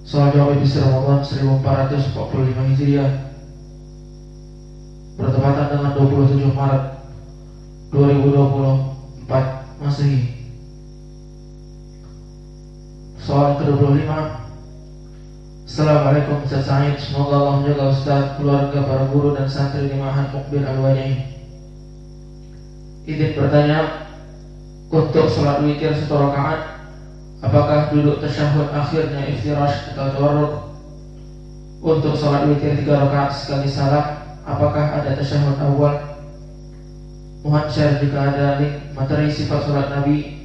Soal jawab edisi Ramadan 1445 Hijriah bertepatan dengan 27 Maret 2024 Masehi. Soal ke-25. Assalamualaikum Ustaz Said, semoga Allah menjaga Ustaz, keluarga, para guru dan santri di Ma'had Muqbil Al-Wadi'i. Izin bertanya, untuk sholat witir 1 rakaat, apakah duduk tasyahud akhirnya iftirash atau tawarruk? Untuk sholat witir 3 rakaat sekali salam, apakah ada tasyahud awal? Mohon share jika ada link materi sifat sholat Nabi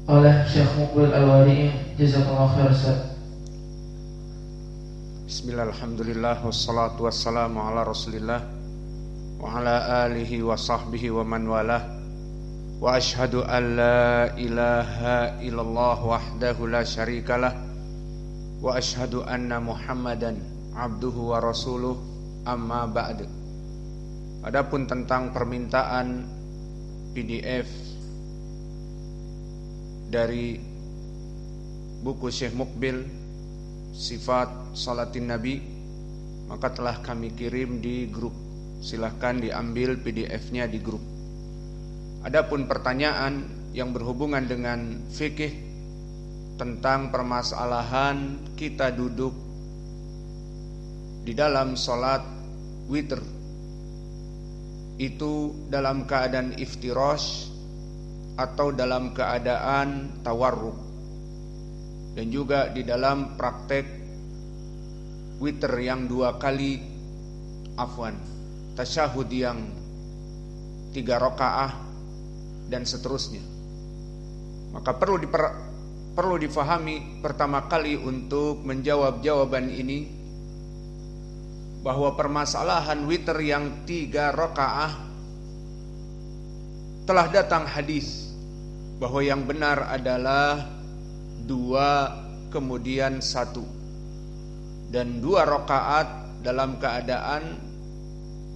oleh Syekh Muqbil Al-Wadi'i. Jazakallahu khair Ustaz. Bismillah, alhamdulillah, wassalatu wassalamu ala rasulillah wa ala alihi wa sahbihi wa man walah. Wa ashhadu an la ilaha illallah wahdahu la syarikalah wa ashhadu anna Muhammadan abduhu wa rasuluh, amma ba'd. Adapun tentang permintaan PDF dari buku Syekh Muqbil Sifat Salatin Nabi, maka telah kami kirim di grup. Silahkan diambil PDF-nya di grup. Adapun pertanyaan yang berhubungan dengan fikih tentang permasalahan kita duduk di dalam sholat witir itu dalam keadaan iftirash atau dalam keadaan tawarruk, dan juga di dalam praktek witir yang 2 kali tasyahud yang 3 rakaah dan seterusnya. Maka perlu difahami pertama kali untuk menjawab jawaban ini, bahwa permasalahan witir yang 3 rakaah telah datang hadis bahwa yang benar adalah 2 kemudian 1, dan 2 rakaat dalam keadaan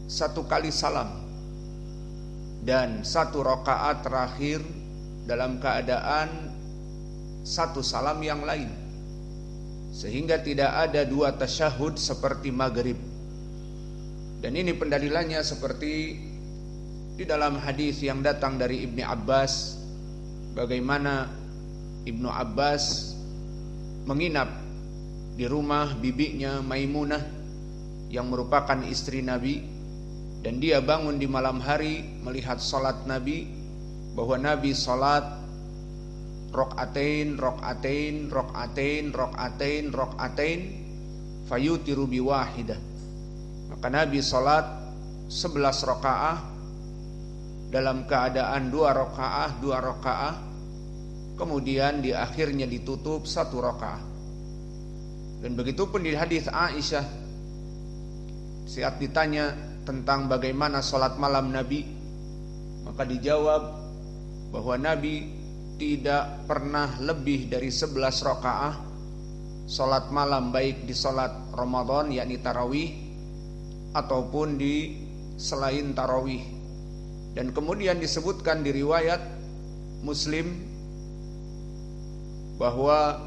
1 kali salam, dan 1 rakaat terakhir dalam keadaan 1 salam yang lain, sehingga tidak ada 2 tasyahud seperti maghrib. Dan ini pendalilannya seperti di dalam hadis yang datang dari Ibnu Abbas, bagaimana Ibnu Abbas menginap di rumah bibinya Maimunah yang merupakan istri Nabi, dan dia bangun di malam hari melihat salat Nabi, bahwa Nabi salat rokaatain fayutiru biwahidah. Maka Nabi salat 11 rakaah dalam keadaan 2 rakaah, kemudian di akhirnya ditutup 1 rakaah. Dan begitu pun di hadis Aisyah, saat ditanya tentang bagaimana salat malam Nabi, maka dijawab bahwa Nabi tidak pernah lebih dari 11 rakaah salat malam, baik di salat Ramadan yakni tarawih ataupun di selain tarawih. Dan kemudian disebutkan di riwayat Muslim bahwa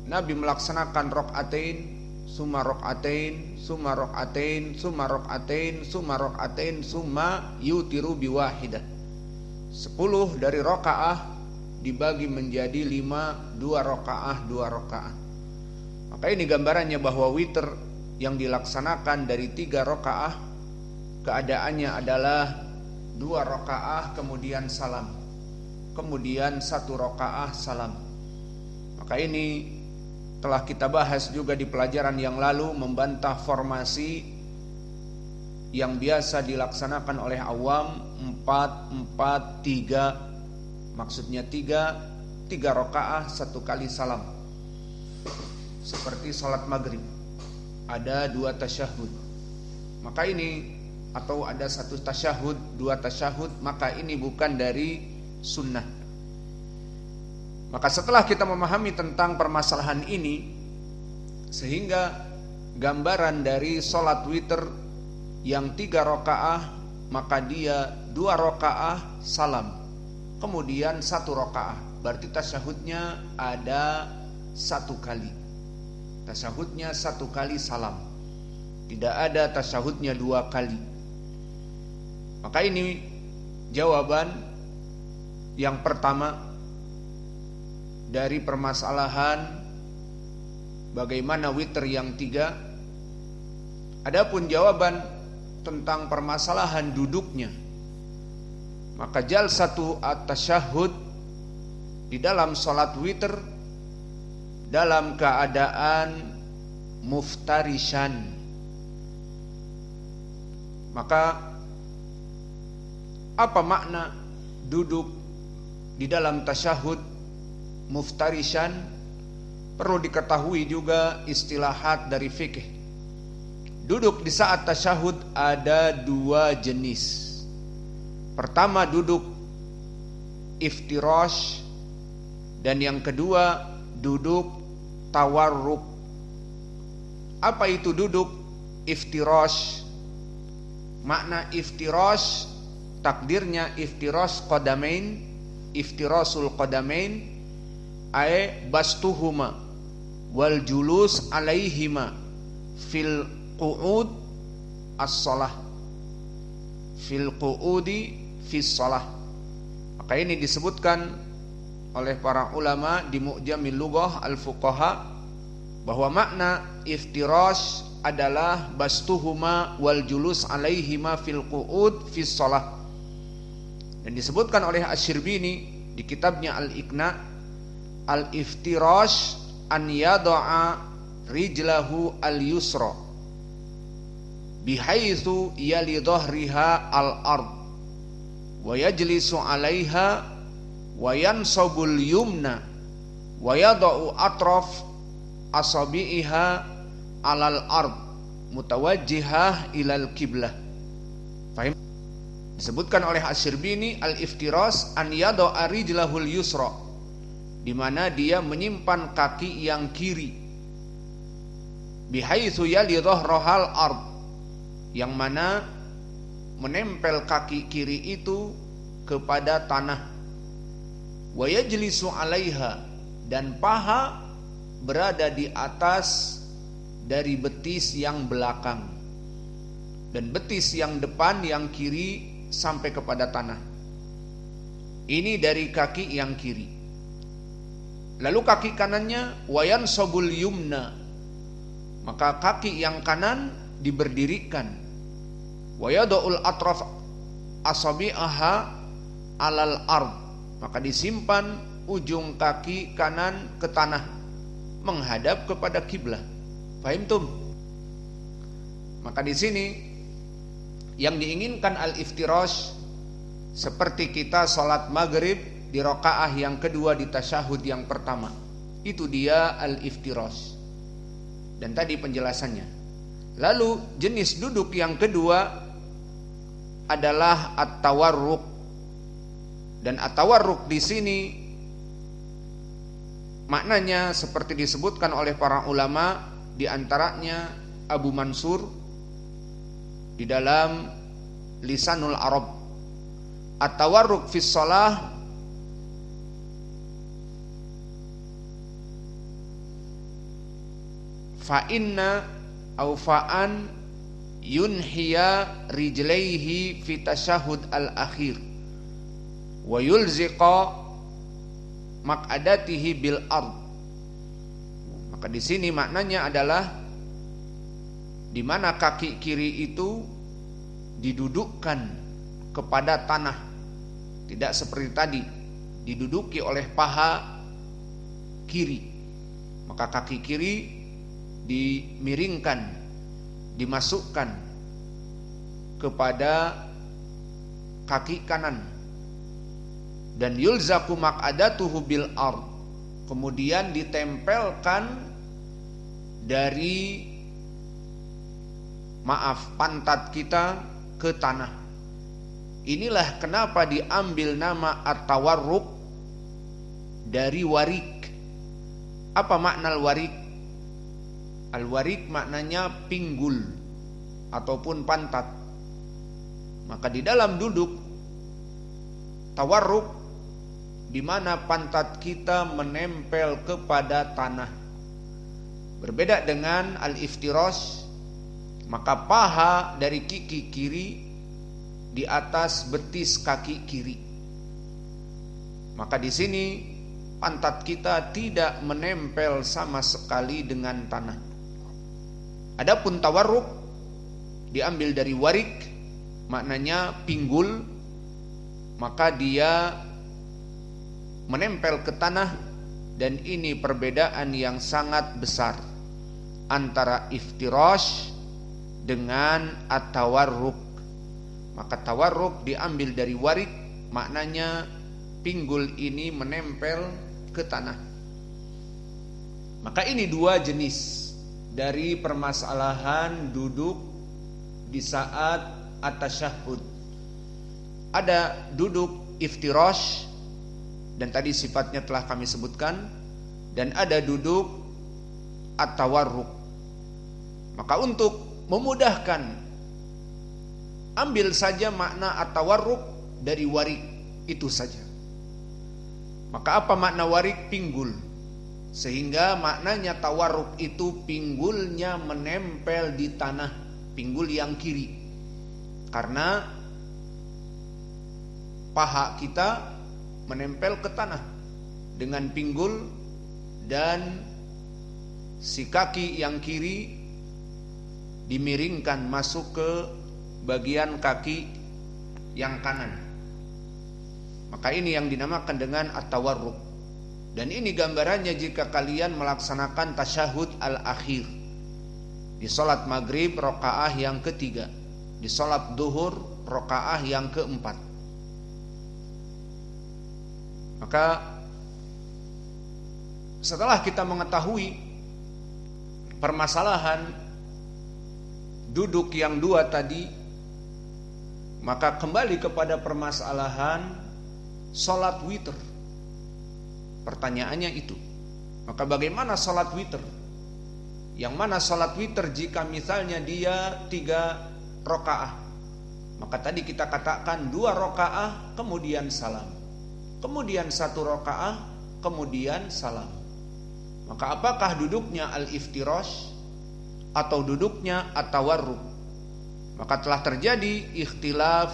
Nabi melaksanakan rokaatain, summa yutiru biwahidah. 10 dari rakaah dibagi menjadi 5, 2 rakaah. Maka ini gambarannya bahwa witir yang dilaksanakan dari 3 rakaah keadaannya adalah 2 rakaah kemudian salam, kemudian 1 rakaah salam. Maka ini telah kita bahas juga di pelajaran yang lalu, membantah formasi yang biasa dilaksanakan oleh awam 4-4-3, maksudnya 3 rakaah 1 kali salam, seperti salat maghrib ada 2 tasyahud. Maka ini, atau ada 1 tasyahud, 2 tasyahud, maka ini bukan dari sunnah. Maka setelah kita memahami tentang permasalahan ini, sehingga gambaran dari salat witir yang 3 rakaah, maka dia 2 rakaah salam, kemudian 1 rakaah, berarti tasyahudnya ada 1 kali. Tasyahudnya 1 kali salam. Tidak ada tasyahudnya 2 kali. Maka ini jawaban yang pertama dari permasalahan bagaimana witir yang 3. Adapun jawaban tentang permasalahan duduknya, maka jalsatu at-tasyahud di dalam salat witir dalam keadaan muftarishan. Maka apa makna duduk di dalam tasyahud muftarishan? Perlu diketahui juga istilahat dari fikih. Duduk di saat tasyahud ada 2 jenis. Pertama duduk iftirash, dan yang kedua duduk tawarruk. Apa itu duduk iftirash? Makna iftirash, takdirnya iftirash qadamain, iftirasul qadamain ay bastuhuma wal julus alaihima fil qu'ud as-shalah, fil qu'udi fis shalah. Maka ini disebutkan oleh para ulama di Mu'jamil Lughah al-Fuqaha bahwa makna iftirash adalah bastuhuma wal julus alaihima fil qu'ud fis shalah. Dan disebutkan oleh Asy-Syirbini di kitabnya Al-Iqna, al-iftirash an yada'a rijlahu al-yusra bihaitsu yali dhahriha al-ard wa yajlisu 'alaiha wa yansabul yumna wa yada'u atraf asabi'iha 'alal ard mutawajjihah ilal qiblah. Paham? Disebutkan oleh Asy-Syirbini al-iftirash an yada'a rijlahul yusra, di mana dia menyimpan kaki yang kiri, bihaitsu yali dhahrahal ard, yang mana menempel kaki kiri itu kepada tanah, wa yajlisu 'alaiha, dan paha berada di atas dari betis yang belakang, dan betis yang depan yang kiri sampai kepada tanah. Ini dari kaki yang kiri. Lalu kaki kanannya wayan sobul yumna, maka kaki yang kanan diberdirikan, wayadoul atraf asabi'aha alal ard, maka disimpan ujung kaki kanan ke tanah menghadap kepada kiblah. Fahim tum? Maka di sini yang diinginkan al-iftirash seperti kita salat maghrib di rakaah yang kedua di tasyahud yang pertama. Itu dia al-iftirash. Dan tadi penjelasannya. Lalu jenis duduk yang kedua adalah at-tawarruk. Dan at-tawarruk di sini maknanya seperti disebutkan oleh para ulama, di antaranya Abu Mansur di dalam Lisanul Arab. At-tawarruk fis shalah fa inna au fa'an yunhiya rijlaihi fi tasyahud al-akhir wa yulziqa maq'adatihi bil ard. Maka di sini maknanya adalah di mana kaki kiri itu didudukkan kepada tanah, tidak seperti tadi diduduki oleh paha kiri. Maka kaki kiri dimiringkan, dimasukkan kepada kaki kanan, dan yulzaku maq'adatuhu bil ard, kemudian ditempelkan dari pantat kita ke tanah. Inilah kenapa diambil nama at-tawarruk dari warik. Apa makna al-warik? Al-warik maknanya pinggul ataupun pantat. Maka di dalam duduk tawarruk, di mana pantat kita menempel kepada tanah. Berbeda dengan al-iftirash, maka paha dari kaki kiri di atas betis kaki kiri. Maka di sini pantat kita tidak menempel sama sekali dengan tanah. Adapun tawarruk diambil dari warik, maknanya pinggul, maka dia menempel ke tanah, dan ini perbedaan yang sangat besar antara iftirash dengan at-tawarruk. Maka tawarruk diambil dari warik, maknanya pinggul ini menempel ke tanah. Maka ini dua jenis dari permasalahan duduk di saat at-tasyahhud. Ada duduk iftirash, dan tadi sifatnya telah kami sebutkan, dan ada duduk at-tawarruk. Maka untuk memudahkan, ambil saja makna at-tawarruk dari warik itu saja. Maka apa makna warik? Pinggul. Sehingga maknanya tawarruk itu pinggulnya menempel di tanah, pinggul yang kiri. Karena paha kita menempel ke tanah dengan pinggul, dan si kaki yang kiri dimiringkan masuk ke bagian kaki yang kanan. Maka ini yang dinamakan dengan at-tawarruk. Dan ini gambarannya jika kalian melaksanakan tasyahud al-akhir di salat maghrib rakaah yang ketiga, di salat duhur rakaah yang keempat. Maka setelah kita mengetahui permasalahan duduk yang dua tadi, maka kembali kepada permasalahan salat witir. Pertanyaannya itu, maka bagaimana salat witir? Yang mana salat witir jika misalnya dia 3 rakaah? Maka tadi kita katakan 2 rakaah kemudian salam, kemudian 1 rakaah kemudian salam. Maka apakah duduknya al-iftirash atau duduknya at-tawarruk? Maka telah terjadi ikhtilaf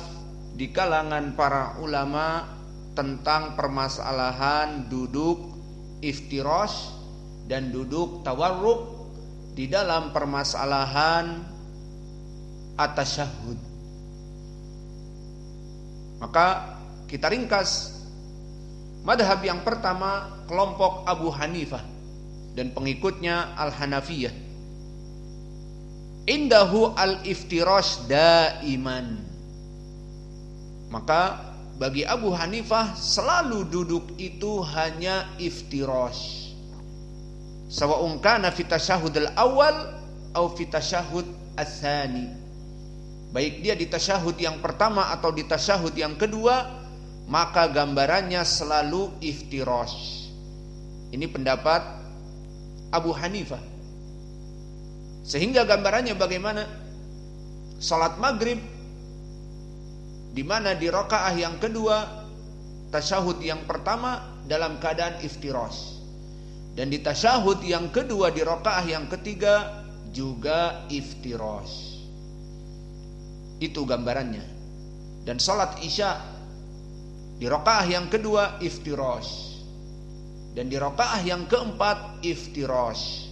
di kalangan para ulama tentang permasalahan duduk iftirash dan duduk tawarruk di dalam permasalahan at-tasyahhud. Maka kita ringkas, madhab yang pertama kelompok Abu Hanifah dan pengikutnya Al-Hanafiyah, indahu al-iftirash daiman. Maka bagi Abu Hanifah selalu duduk itu hanya iftirash, sawa'un kana fi tasyahhud al-awwal atau fi tasyahhud ats-tsani. Baik dia di tasyahud yang pertama atau di tasyahud yang kedua, maka gambarannya selalu iftirash. Ini pendapat Abu Hanifah. Sehingga gambarannya bagaimana? Salat maghrib, di mana di rakaah yang kedua tasyahud yang pertama dalam keadaan iftirash, dan di tasyahud yang kedua di rakaah yang ketiga juga iftirash. Itu gambarannya. Dan salat isya di rakaah yang kedua iftirash, dan di rakaah yang keempat iftirash.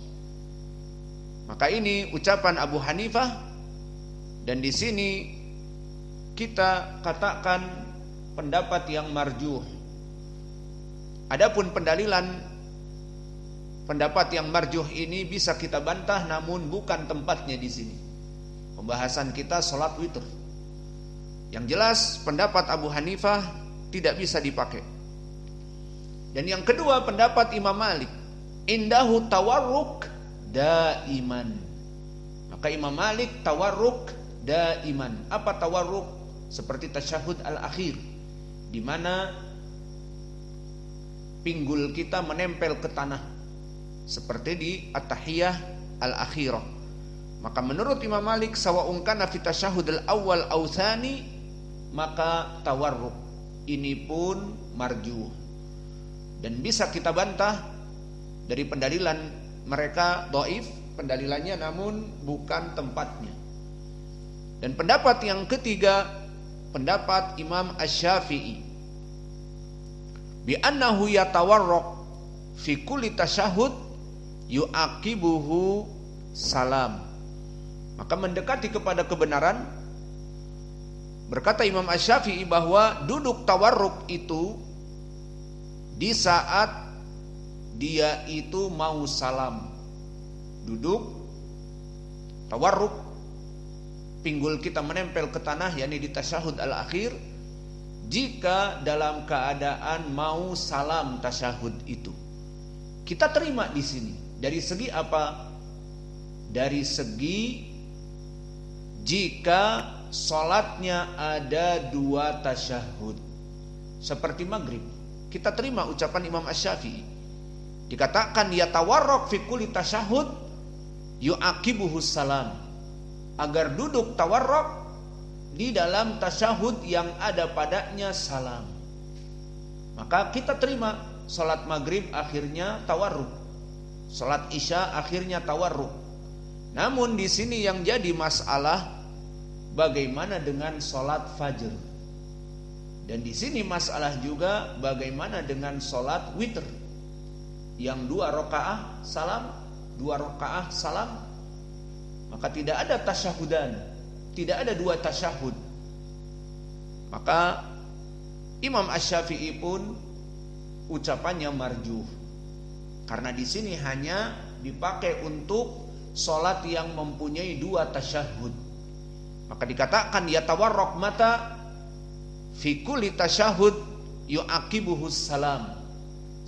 Maka ini ucapan Abu Hanifah, dan di sini kita katakan pendapat yang marjuh. Adapun pendalilan pendapat yang marjuh ini bisa kita bantah, namun bukan tempatnya di sini. Pembahasan kita salat witir. Yang jelas pendapat Abu Hanifah tidak bisa dipakai. Dan yang kedua pendapat Imam Malik, indahu tawarruk daiman. Maka Imam Malik tawarruk daiman. Apa tawarruk? Seperti tasyahud al-akhir, di mana pinggul kita menempel ke tanah, seperti di at-tahiyah al-akhirah. Maka menurut Imam Malik, sawa'un kana fi tasyahud al-awwal aw tsani, maka tawarruk ini pun marjuh. Dan bisa kita bantah dari pendalilan mereka dhaif pendalilannya, namun bukan tempatnya. Dan pendapat yang ketiga, pendapat Imam Asy-Syafi'i, bi annahu yatawarraq fi kulli tasyahhud yu'aqibuhu salam. Maka mendekati kepada kebenaran, berkata Imam Asy-Syafi'i bahwa duduk tawarruk itu di saat dia itu mau salam. Duduk tawarruk, pinggul kita menempel ke tanah, yakni di tasyahud al-akhir, jika dalam keadaan mau salam tasyahud itu. Kita terima di sini. Dari segi apa? Dari segi jika sholatnya ada 2 tasyahud, seperti maghrib, kita terima ucapan Imam Asy-Syafi'i. Dikatakan yatawarraq fi kulli tasyahud yu'aqibuhu salam, agar duduk tawarruk di dalam tasyahud yang ada padanya salam. Maka kita terima salat maghrib akhirnya tawarruk, salat isya akhirnya tawarruk. Namun di sini yang jadi masalah, bagaimana dengan salat fajr? Dan di sini masalah juga bagaimana dengan salat witir yang 2 rakaah salam, 2 rakaah salam. Maka tidak ada tasyahudan, tidak ada 2 tasyahud. Maka Imam Asy-Syafi'i pun ucapannya marjuh, karena di sini hanya dipakai untuk salat yang mempunyai 2 tasyahud. Maka dikatakan yatawarraq mata fi kulli tasyahud yu'aqibuhu salam.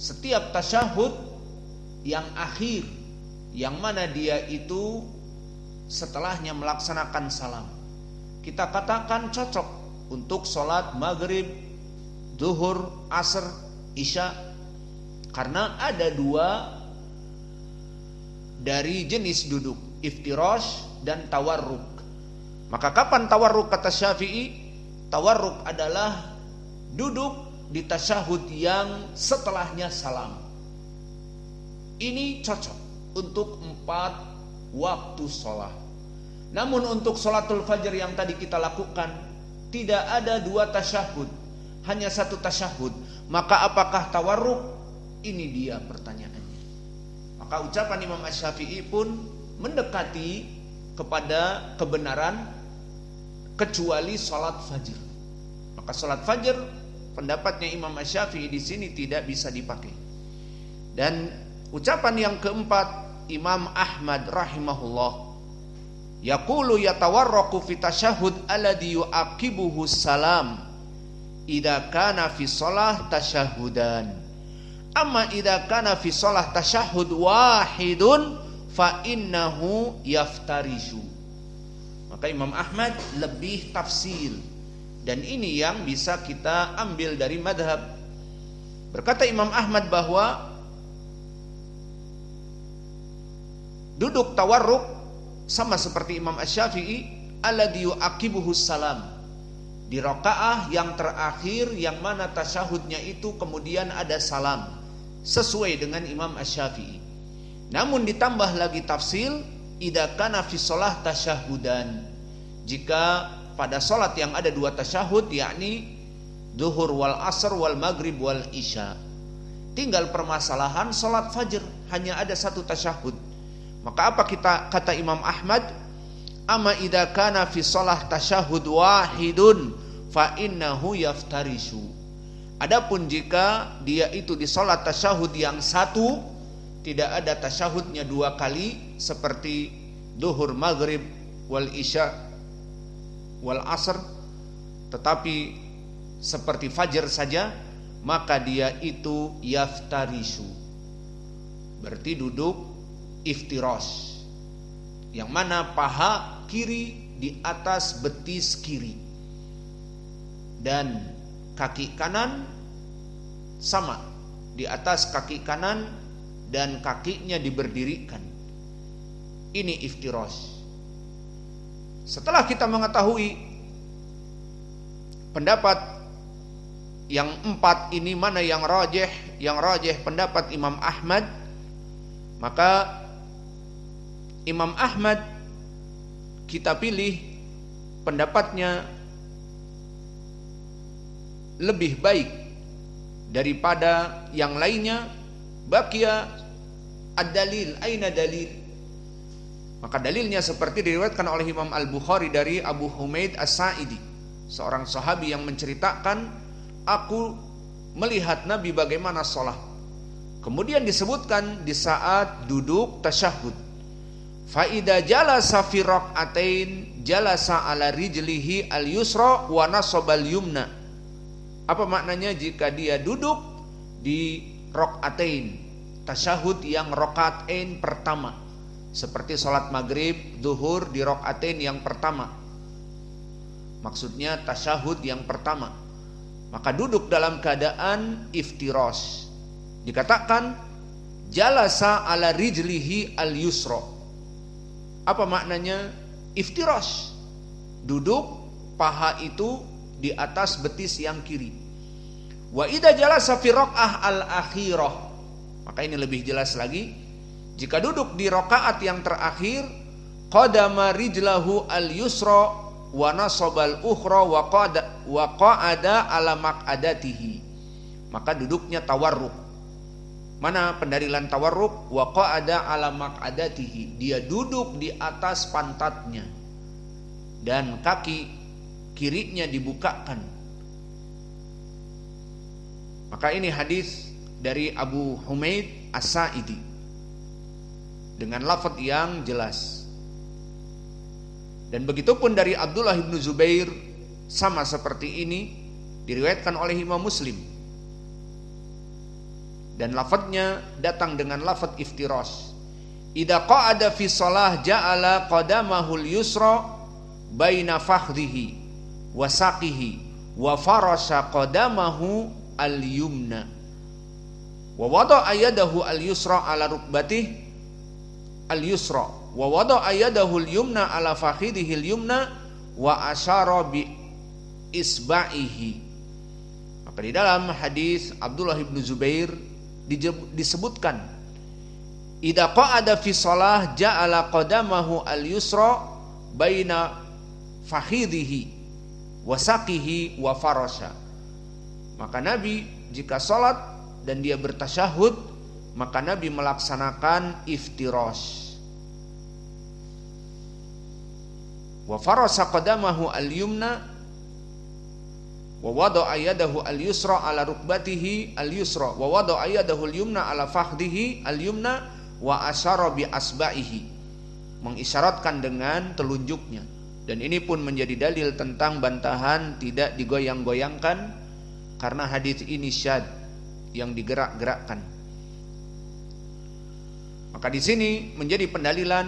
Setiap tasyahud yang akhir, yang mana dia itu setelahnya melaksanakan salam, kita katakan cocok untuk sholat maghrib, zuhur, asar, isya, karena ada 2 dari jenis duduk, iftirash dan tawarruk. Maka kapan tawarruk kata Syafi'i? Tawarruk adalah duduk di tasyahud yang setelahnya salam. Ini cocok untuk 4 waktu sholat. Namun untuk sholatul fajr yang tadi kita lakukan, tidak ada 2 tasyahud, hanya 1 tasyahud. Maka apakah tawarruk? Ini dia pertanyaannya. Maka ucapan Imam Asy-Syafi'i pun mendekati kepada kebenaran, kecuali sholat fajr. Maka sholat fajr, pendapatnya Imam Asy-Syafi'i di sini tidak bisa dipakai. Dan ucapan yang keempat, Imam Ahmad rahimahullah, yaqulu yatawarraqu fi tasyahhud alladhi yu'aqibuhu salam idza kana fi shalah tasyahhudan, amma idza kana fi shalah tasyahhud wahidun fa innahu yaftarishu. Maka Imam Ahmad lebih tafsil, dan ini yang bisa kita ambil dari madhab. Berkata Imam Ahmad bahwa duduk tawarruk sama seperti Imam Asy-Syafi'i, alladhi yu'aqibuhu salam, di rakaah yang terakhir yang mana tasyahudnya itu kemudian ada salam, sesuai dengan Imam Asy-Syafi'i. Namun ditambah lagi tafsil, idza kana fi shalah tasyahhudan, jika pada salat yang ada 2 tasyahud, yakni zuhur wal asr wal maghrib wal isya. Tinggal permasalahan salat fajr hanya ada 1 tasyahud. Maka apa kata Imam Ahmad? Amma idza kana fi shalah tasyahud wahidun fa innahu yaftarishu. Adapun jika dia itu di salat tasyahud yang 1, tidak ada tasyahudnya 2 kali seperti zuhur, maghrib, wal isya, wal asr, tetapi seperti fajar saja, maka dia itu yaftarishu, berarti duduk iftirash, yang mana paha kiri di atas betis kiri dan kaki kanan sama di atas kaki kanan dan kakinya diberdirikan. Ini iftirash. Setelah kita mengetahui pendapat yang 4 ini mana yang rajih? Yang rajih pendapat Imam Ahmad. Maka Imam Ahmad kita pilih pendapatnya lebih baik daripada yang lainnya. Baqiya ad-dalil, aina dalil? Maka dalilnya seperti diriwayatkan oleh Imam Al-Bukhari dari Abu Humaid As-Sa'idi, seorang sahabi yang menceritakan, aku melihat Nabi bagaimana sholat. Kemudian disebutkan di saat duduk tasyahud, fa idza jalasa fi rak'atain jalasa ala rijlihi al-yusra wa nasabal yumna. Apa maknanya jika dia duduk di rak'atain, tasyahud yang rak'atain pertama, seperti sholat maghrib, zuhur di rak'atain yang pertama, maksudnya tasyahud yang pertama, maka duduk dalam keadaan iftirash. Dikatakan jalasa ala rijlihi al-yusra. Apa maknanya iftirash? Duduk paha itu di atas betis yang kiri. Wa idza jalasa fi rak'ah al-akhirah, maka ini lebih jelas lagi, jika duduk di rakaat yang terakhir, qadama rijlahu al-yusra wa nasabal ukhra wa qa'ada ala maq'adatihi, maka duduknya tawarruk. Mana pendalilan tawarruk? Wa qa'ada ala maq'adatihi, dia duduk di atas pantatnya dan kaki kirinya dibukakan. Maka ini hadis dari Abu Humaid As-Sa'idi dengan lafaz yang jelas. Dan begitupun dari Abdullah bin Zubair, sama seperti ini diriwayatkan oleh Imam Muslim. Dan lafadznya datang dengan lafaz iftirash. Idza qa'ada fi shalah ja'ala qadamahu al-yusra baina fakhdhihi wa saqihi wa farasha qadamahu al-yumna wa wada'a yadahu al-yusra ala rukbatihi al-yusra wa wada'a yadahu al-yumna ala fakhidhihi al-yumna wa asyara bi isba'ihi. Maka di dalam hadis Abdullah bin Zubair disebutkan idza qa'ada fi shalah ja'ala qadamahu al-yusra baina fakhidhihi wa saqihi wa farasha. Maka Nabi jika salat dan dia bertasyahud, maka Nabi melaksanakan iftirash. Wa farasa qadamahu al-yumna wa wada'a yadahu al-yusra ala rukbatihi al-yusra wa wada'a yadahu al-yumna ala fakhdihi al-yumna wa asyara bi asba'ihi, mengisyaratkan dengan telunjuknya. Dan ini pun menjadi dalil tentang bantahan tidak digoyang-goyangkan, karena hadis ini syad yang digerak-gerakkan. Maka di sini menjadi pendalilan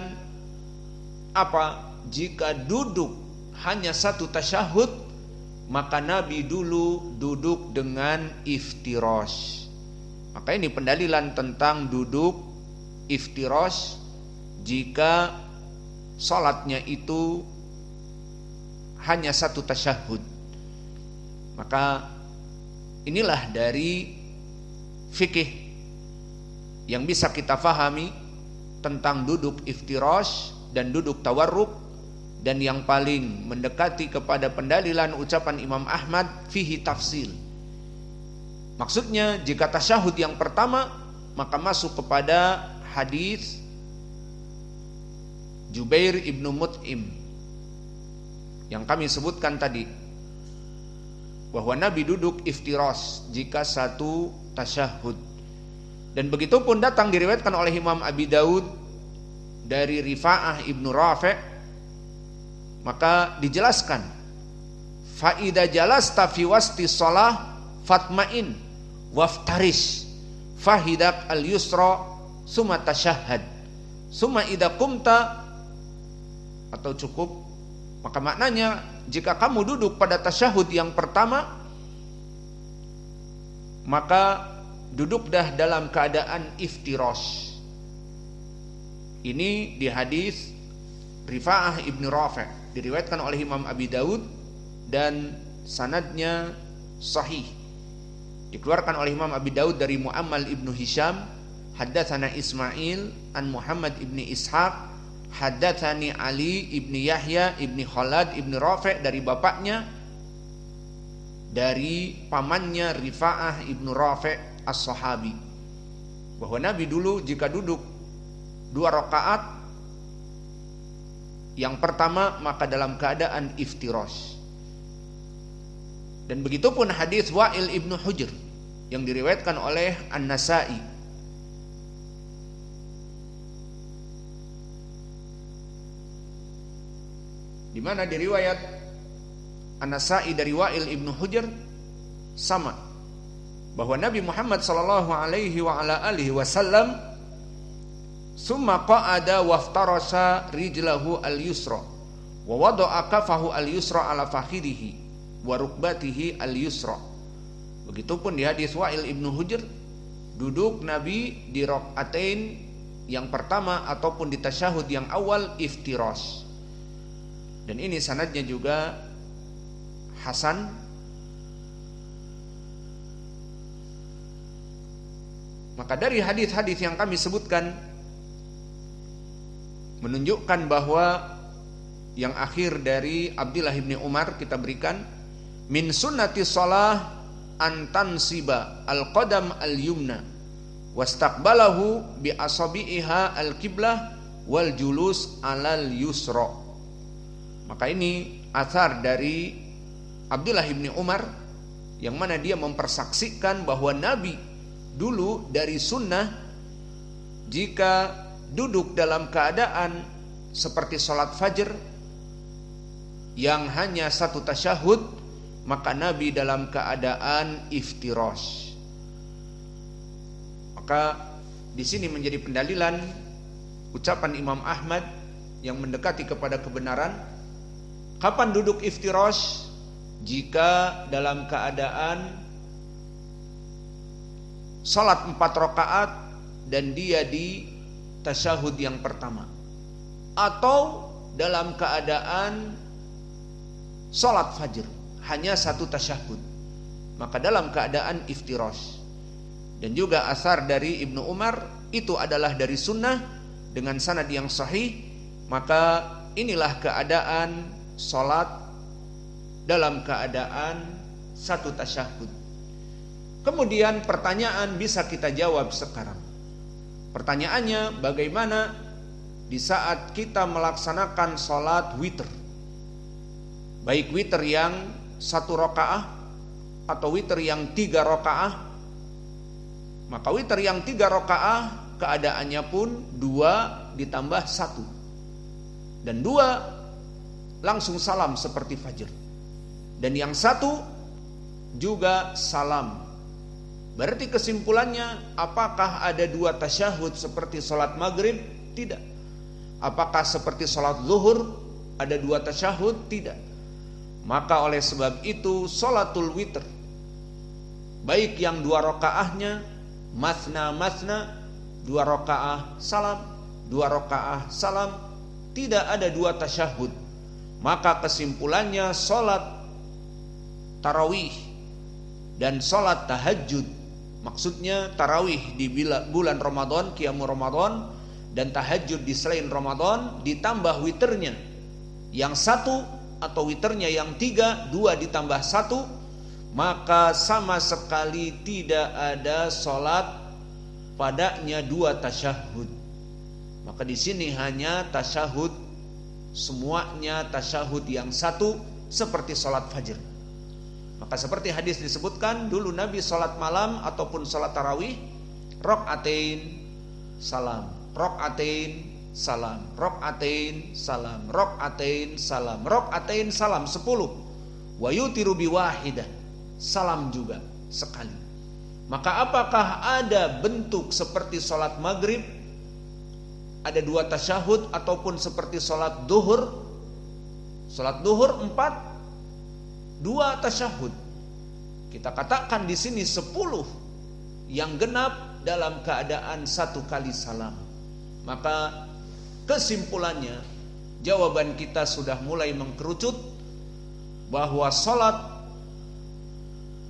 apa? Jika duduk hanya satu tasyahud, maka Nabi dulu duduk dengan iftirash. Maka ini pendalilan tentang duduk iftirash jika salatnya itu hanya satu tasyahud. Maka inilah dari fikih yang bisa kita fahami tentang duduk iftirash dan duduk tawarruk, dan yang paling mendekati kepada pendalilan ucapan Imam Ahmad fihi tafsil. Maksudnya jika tasyahud yang pertama, maka masuk kepada hadis Jubair ibnu Mut'im yang kami sebutkan tadi, bahwa Nabi duduk iftirash jika satu tasyahud. Dan begitu pun datang diriwayatkan oleh Imam Abi Daud dari Rifa'ah ibnu Rafi', maka dijelaskan fa idza jalasta fi wasti shalah fatma'in waftarish fahidak al-yusra summa tasyahhad summa idza qumta, atau cukup. Maka maknanya jika kamu duduk pada tasyahud yang pertama, maka duduk dah dalam keadaan iftirash. Ini di hadis Rifa'ah ibnu Rafi', diriwayatkan oleh Imam Abi Daud dan sanadnya sahih. Dikeluarkan oleh Imam Abi Daud dari Mu'ammal ibnu Hisham, haddatsana Ismail an Muhammad ibni Ishaq, haddatsani Ali ibni Yahya ibni Khalad ibni Rafi' dari bapaknya, dari pamannya Rifa'ah ibnu Rafi' as-sahabi, bahwa Nabi dulu jika duduk 2 rakaat, yang pertama maka dalam keadaan iftirash. Dan begitupun hadis Wa'il ibnu Hujr yang diriwayatkan oleh An-Nasa'i. Di mana di riwayat An-Nasa'i dari Wa'il ibnu Hujr sama, bahwa Nabi Muhammad sallallahu alaihi wa ala alihi wasallam summa qa'ada waftarasa rijlahu al-yusra wa wada'a kafahu al-yusra ala fakhidhihi wa rukbatihi al-yusra. Begitupun di hadis Wa'il ibnu Hujr, duduk Nabi di rakaatain yang pertama ataupun di tasyahud yang awal iftirash. Dan ini sanadnya juga hasan. Maka dari hadis-hadis yang kami sebutkan menunjukkan bahwa yang akhir dari Abdullah bin Umar kita berikan, min sunnati shalah antansiba al-qadam al-yumna wastaqbalahu bi asabiha al-qiblah wal julus alal yusra. Maka ini athar dari Abdullah bin Umar yang mana dia mempersaksikan bahwa Nabi dulu dari sunnah jika duduk dalam keadaan seperti sholat fajr yang hanya 1 tasyahud, maka Nabi dalam keadaan iftirash. Maka di sini menjadi pendalilan ucapan Imam Ahmad yang mendekati kepada kebenaran. Kapan duduk iftirash? Jika dalam keadaan salat 4 rakaat dan dia di tasyahud yang pertama, atau dalam keadaan salat fajr hanya 1 tasyahud, maka dalam keadaan iftirash. Dan juga asar dari Ibnu Umar itu adalah dari sunnah dengan sanad yang sahih. Maka inilah keadaan salat dalam keadaan 1 tasyahud. Kemudian pertanyaan bisa kita jawab sekarang. Pertanyaannya, bagaimana di saat kita melaksanakan salat witir, baik witir yang 1 rakaah atau witir yang 3 rakaah? Maka witir yang 3 rakaah keadaannya pun 2 ditambah 1, dan 2 langsung salam seperti fajr, dan yang 1 juga salam. Berarti kesimpulannya, apakah ada 2 tasyahud seperti salat maghrib? Tidak. Apakah seperti salat zuhur ada 2 tasyahud? Tidak. Maka oleh sebab itu salatul witr, baik yang 2 rakaahnya masna 2 rakaah salam, 2 rakaah salam, tidak ada 2 tasyahud. Maka kesimpulannya salat tarawih dan salat tahajud, maksudnya tarawih di bulan Ramadan, qiyamul Ramadan, dan tahajud di selain Ramadan, ditambah witirnya yang 1 atau witirnya yang 3, 2 ditambah 1, maka sama sekali tidak ada salat padanya 2 tasyahud. Maka di sini hanya tasyahud, semuanya tasyahud yang 1 seperti salat fajr. Maka seperti hadis disebutkan, dulu Nabi salat malam ataupun salat tarawih rakaatain salam, rakaatain salam, rakaatain salam, rakaatain salam, rakaatain salam 10. Wa yutiru biwahidah, salam juga sekali. Maka apakah ada bentuk seperti salat maghrib ada 2 tasyahud, ataupun seperti salat duhur? Salat duhur 4, 2 tasyahud. Kita katakan di sini 10 yang genap dalam keadaan 1 kali salam. Maka kesimpulannya, jawaban kita sudah mulai mengkerucut bahwa salat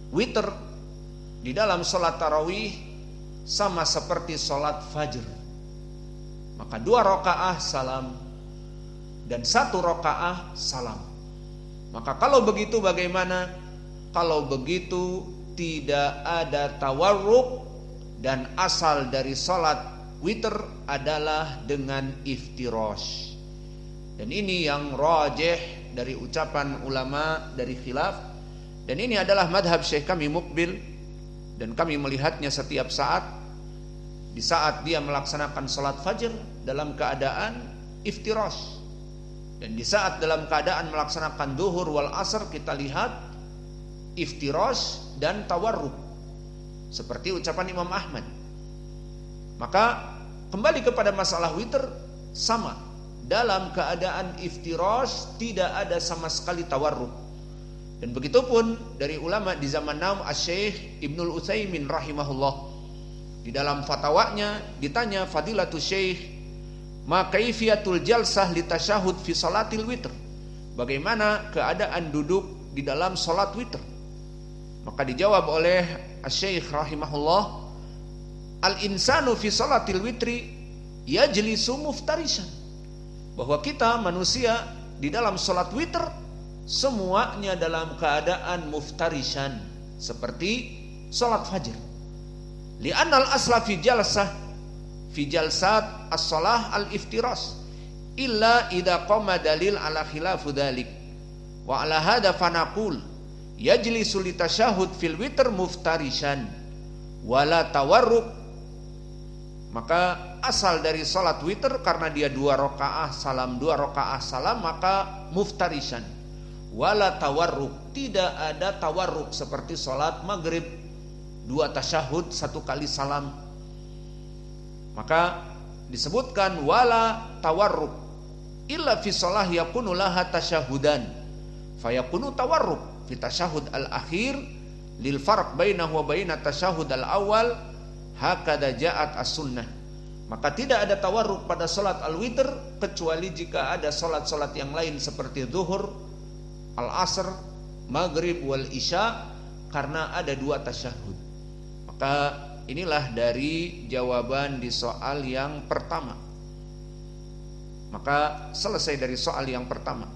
witir di dalam salat tarawih sama seperti salat fajr. Maka 2 rakaah salam, dan 1 rakaat salam. Maka kalau begitu bagaimana? Kalau begitu tidak ada tawarruk dan asal dari salat witir adalah dengan iftirash. Dan ini yang rajih dari ucapan ulama dari khilaf, dan ini adalah madhab Syekh kami Muqbil, dan kami melihatnya setiap saat. Di saat dia melaksanakan salat fajr dalam keadaan iftirash, dan di saat dalam keadaan melaksanakan duhur wal asr kita lihat iftirash dan tawarruk seperti ucapan Imam Ahmad. Maka kembali kepada masalah witir, sama, dalam keadaan iftirash tidak ada sama sekali tawarruk. Dan begitupun dari ulama di zaman now, Asy-Syaikh Ibnul Utsaimin rahimahullah, di dalam fatwanya ditanya Fadilatul Syekh, ma kaifiyatul jalsah li tasyahud fi salatil witr, bagaimana keadaan duduk di dalam salat witr? Maka dijawab oleh Asy-Syaikh rahimahullah, al insanu fi salatil witri yajlisu muftarishan, bahwa kita manusia di dalam salat witr semuanya dalam keadaan muftarishan seperti salat fajr. Li'annal asla fi jalsat as-salah al-iftirash illa idza qama dalil ala khilafu dzalik wa ala hadza fanaqul yajlisu li tasyahhud fil witr muftarishan wala tawarruk. Maka asal dari salat witr karena dia 2 rakaat salam, 2 rakaat salam, maka muftarishan wala tawarruk, tidak ada tawarruk seperti salat maghrib 2 tasyahud 1 kali salam. Maka disebutkan wala tawarruk illa fi shalah yakunu laha tasyahudan fayakunu tawarruk fi tasyahud al-akhir lil farq bainahu wa baina tasyahud al-awwal hakada ja'at as-sunnah. Maka tidak ada tawarruk pada salat al-witr kecuali jika ada salat-salat yang lain seperti zuhur, al-asr, maghrib wal isya, karena ada 2 tasyahud. Maka inilah dari jawaban di soal yang pertama. Maka selesai dari soal yang pertama.